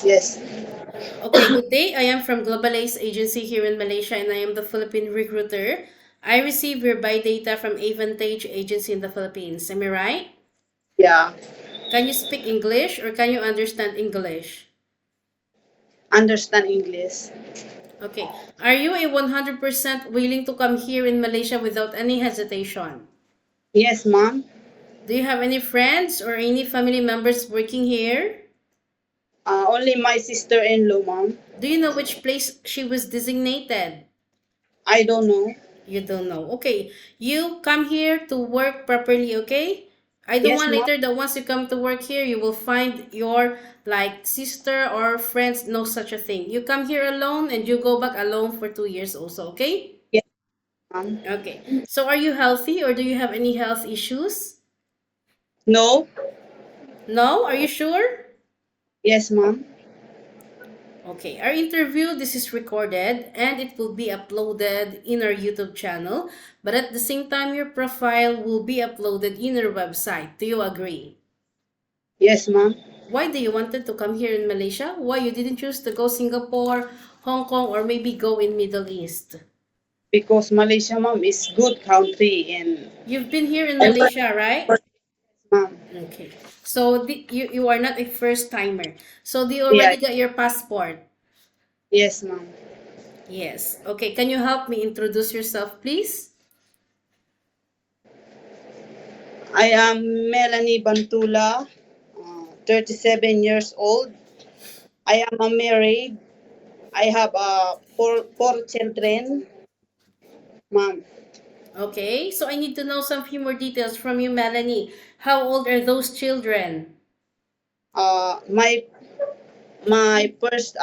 Yes. Okay, good day. I am from Global Ace Agency here in Malaysia and I am the Philippine recruiter. I receive your buy data from Avantage Agency in the Philippines. Am I right? Yeah. Can you speak English or can you understand English? Understand English. Okay. Are you a 100% willing to come here in Malaysia without any hesitation? Yes, ma'am. Do you have any friends or any family members working here? Only my sister-in-law, ma'am. Do you know which place she was designated? I don't know. You don't know. Okay. You come here to work properly, okay? I don't Yes, want ma'am. later that once you come to work here, you will find your like sister or friends, no such a thing. You come here alone and you go back alone for 2 years also, okay? Yes, ma'am. Okay. So are you healthy or do you have any health issues? No. No? Are you sure? Yes, ma'am. Okay, our interview, this is recorded and it will be uploaded in our YouTube channel. But at the same time, your profile will be uploaded in our website. Do you agree? Yes, ma'am. Why do you wanted to come here in Malaysia? Why you didn't choose to go Singapore, Hong Kong, or maybe go in Middle East? Because Malaysia, ma'am, is good country and You've been here in I work Malaysia, right? for ma'am. Okay. So you are not a first timer. So do you Yeah. already got your passport? Yes, ma'am. Yes. Okay. Can you help me introduce yourself, please? I am Melanie Bantula, 37 years old. I am a married. I have four children, ma'am. Okay, so I need to know some few more details from you, Melanie. How old are those children? My my first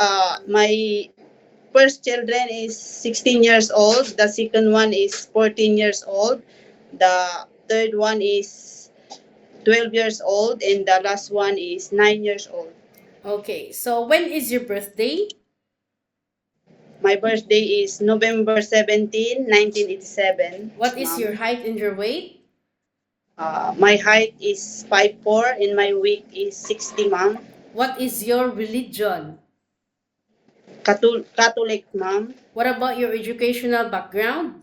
children is 16 years old. The second one is 14 years old. The third one is 12 years old, and the last one is 9 years old. Okay, so when is your birthday? My birthday is November 17, 1987, What is your ma'am. height and your weight? My height is 5'4", and my weight is 60, ma'am. What is your religion? Catholic, ma'am. What about your educational background?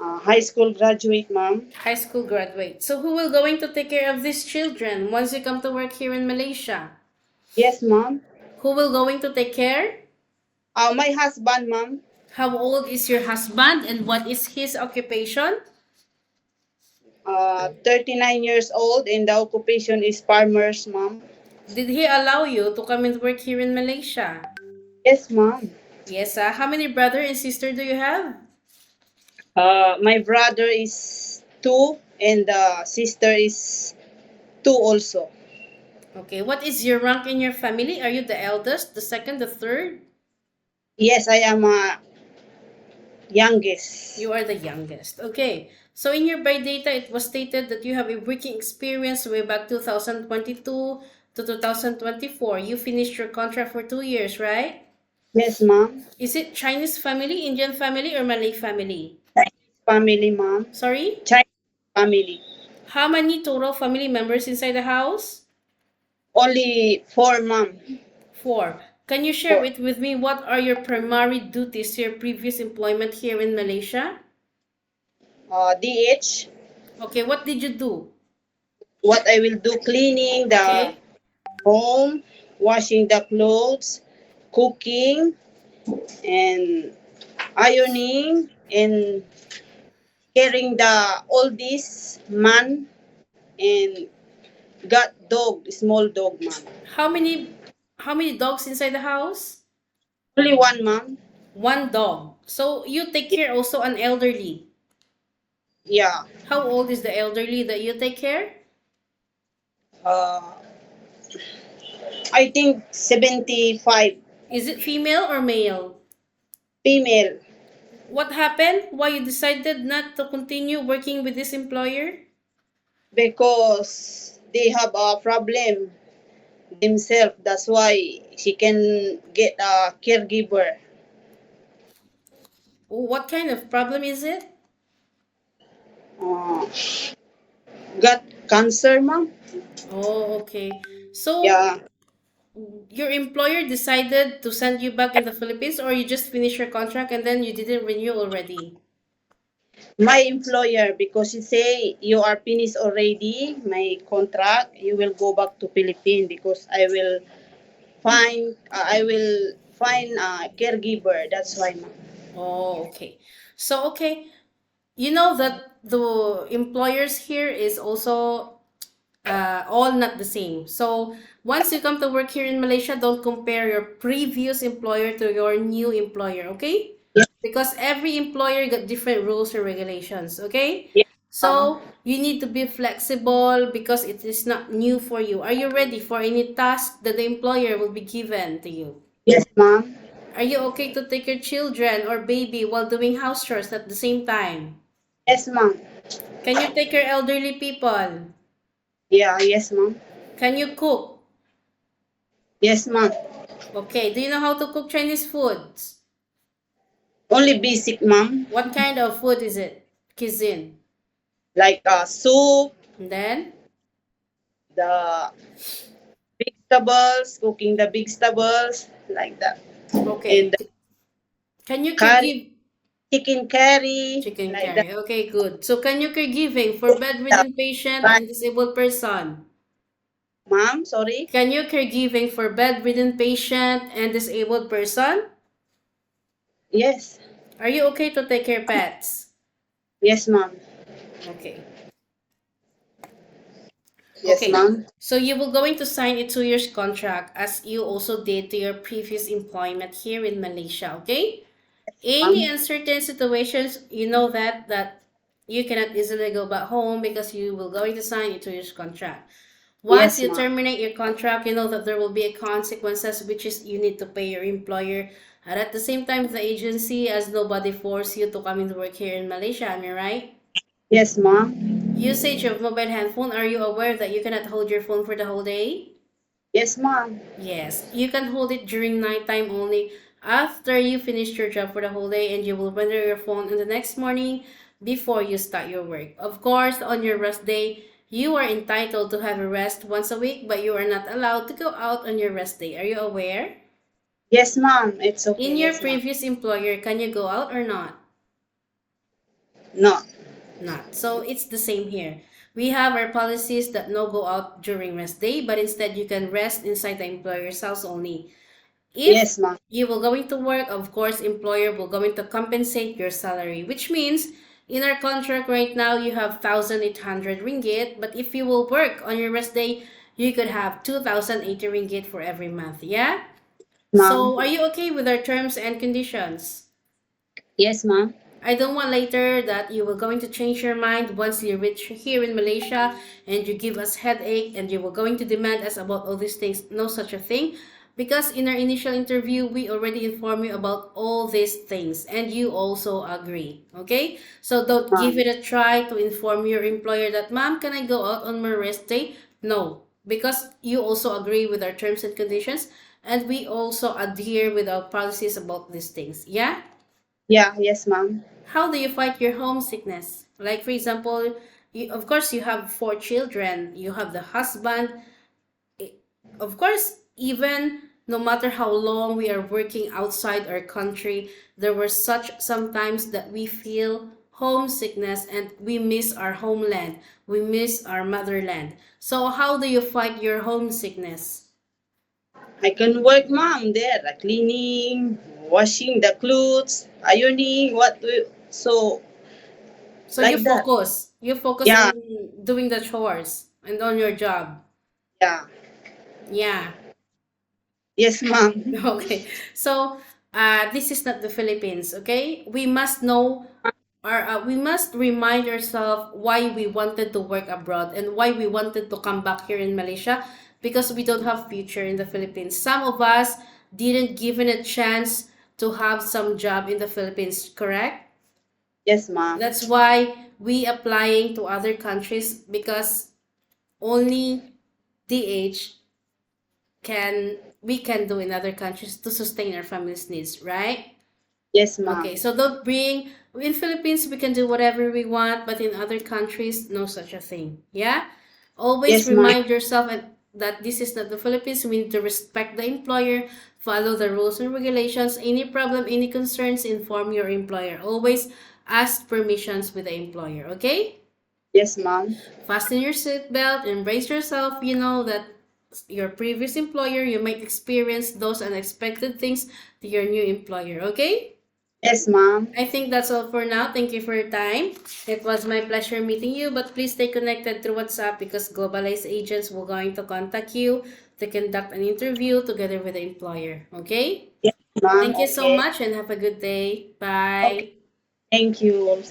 High school graduate, ma'am. High school graduate. So who will going to take care of these children once you come to work here in Malaysia? Yes, ma'am. Who will going to take care? My husband, ma'am. How old is your husband and what is his occupation? 39 years old, and the occupation is farmers, ma'am. Did he allow you to come and work here in Malaysia? Yes, ma'am. Yes, how many brother and sister do you have? My brother is two, and the sister is two also. Okay, what is your rank in your family? Are you the eldest, the second, the third? Yes, I am a youngest. You are the youngest. Okay, so in your by data, it was stated that you have a working experience way back 2022 to 2024. You finished your contract for 2 years, right? Yes, ma'am. Is it Chinese family, Indian family, or Malay family? Chinese family, ma'am. Sorry? Chinese family. How many total family members inside the house? Only four, ma'am. Four. Can you share Four. it with me? What are your primary duties to your previous employment here in Malaysia? DH. Okay, what did you do? What I will do: cleaning the Okay. home, washing the clothes, cooking, and ironing, and carrying the oldest man, and got dog, small dog, ma'am. How many how many dogs inside the house? Only one, ma'am. One dog. So you take care also an elderly. Yeah. How old is the elderly that you take care? Uh, I think 75. Is it female or male? Female. What happened? Why you decided not to continue working with this employer? Because they have a problem themselves. That's why she can get a caregiver. What kind of problem is it? Uh, got cancer, ma'am. Oh, okay. So Yeah. your employer decided to send you back in the Philippines, or you just finished your contract and then you didn't renew already? My employer, because he say you are finished already my contract, you will go back to Philippines because I will find a caregiver. That's why, ma'am. Oh, okay. So, okay, you know that the employers here is also all not the same. So once you come to work here in Malaysia, don't compare your previous employer to your new employer, okay? Yes, Because every employer got different rules and regulations, okay? yes, ma'am. So you need to be flexible because it is not new for you. Are you ready for any task that the employer will be given to you? Yes, ma'am. Are you okay to take your children or baby while doing house chores at the same time? Yes, ma'am. Can you take care elderly people? Yeah, yes, ma'am. Can you cook? Yes, ma'am. Okay, do you know how to cook Chinese foods? Only basic, ma'am. What kind of food is it? Cuisine. Like soup, And then, the vegetables, cooking the vegetables, like that. And okay. the Can you curry, caregive chicken curry, chicken like that. curry? Okay, good. So can you caregiving for bedridden patient Right. and disabled person? Ma'am, sorry. Can you caregiving for bedridden patient and disabled person? Yes. Are you okay to take care pets? Yes, ma'am. Okay. Yes, Okay. ma'am. So you will going to sign a 2 years contract as you also did to your previous employment here in Malaysia, okay? Any uncertain situations, you know that you cannot easily go back home because you will going to sign a 2 years contract. Once Yes, you ma'am. terminate your contract, you know that there will be a consequences, which is you need to pay your employer. And at the same time, the agency, as nobody force you to come into work here in Malaysia, am I right? Yes, ma'am. Usage of mobile handphone, are you aware that you cannot hold your phone for the whole day? Yes, ma'am. Yes, you can hold it during nighttime only after you finish your job for the whole day, and you will render your phone in the next morning before you start your work. Of course, on your rest day, you are entitled to have a rest once a week, but you are not allowed to go out on your rest day. Are you aware? Yes, ma'am. It's In okay. your Yes, ma'am. previous employer, can you go out or not? No. Not. So it's the same here. We have our policies that no go out during rest day, but instead you can rest inside the employer's house only. If Yes, ma'am. you will going to work, of course, employer will going to compensate your salary, which means in our contract right now you have 1,800 ringgit, but if you will work on your rest day, you could have 2,080 ringgit for every month. Yeah. Ma'am. So are you okay with our terms and conditions? Yes, ma'am. I don't want later that you were going to change your mind once you reach here in Malaysia and you give us headache and you were going to demand us about all these things. No such a thing. Because in our initial interview, we already informed you about all these things and you also agree. Okay? So don't give Ma'am. it a try to inform your employer that, Ma'am, can I go out on my rest day? No. Because you also agree with our terms and conditions and we also adhere with our policies about these things. Yeah? Yeah. Yes, ma'am. How do you fight your homesickness? Like, for example, of course, you have 4 children, you have the husband. I- Of course, even no matter how long we are working outside our country, there were such sometimes that we feel homesickness and we miss our homeland, we miss our motherland. So, how do you fight your homesickness? I can work, ma'am, there, like cleaning, washing the clothes, ironing, so So, like that. you focus Yeah. in doing the chores and on your job. Yeah. Yeah. Yes, ma'am. Okay. So, this is not the Philippines, okay? We must know or we must remind ourselves why we wanted to work abroad and why we wanted to come back here in Malaysia because we don't have future in the Philippines. Some of us didn't given a chance to have some job in the Philippines, correct? Yes, ma'am. That's why we applying to other countries because only DH can we can do in other countries to sustain our family's needs, right? Yes, ma'am. Okay, so don't bring in Philippines we can do whatever we want, but in other countries no such a thing. Yeah? Always Yes, ma'am. remind yourself and that this is not the Philippines. We need to respect the employer, follow the rules and regulations. Any problem, any concerns, inform your employer. Always ask permissions with the employer, okay? Yes, ma'am. Fasten your seatbelt, embrace yourself. You know that your previous employer, you might experience those unexpected things to your new employer, okay? Yes, ma'am. I think that's all for now. Thank you for your time. It was my pleasure meeting you, but please stay connected through WhatsApp because Globalized Agents will going to contact you to conduct an interview together with the employer. Okay? Yes, ma'am. Thank you so Okay. much and have a good day. Okay. Bye. Thank you.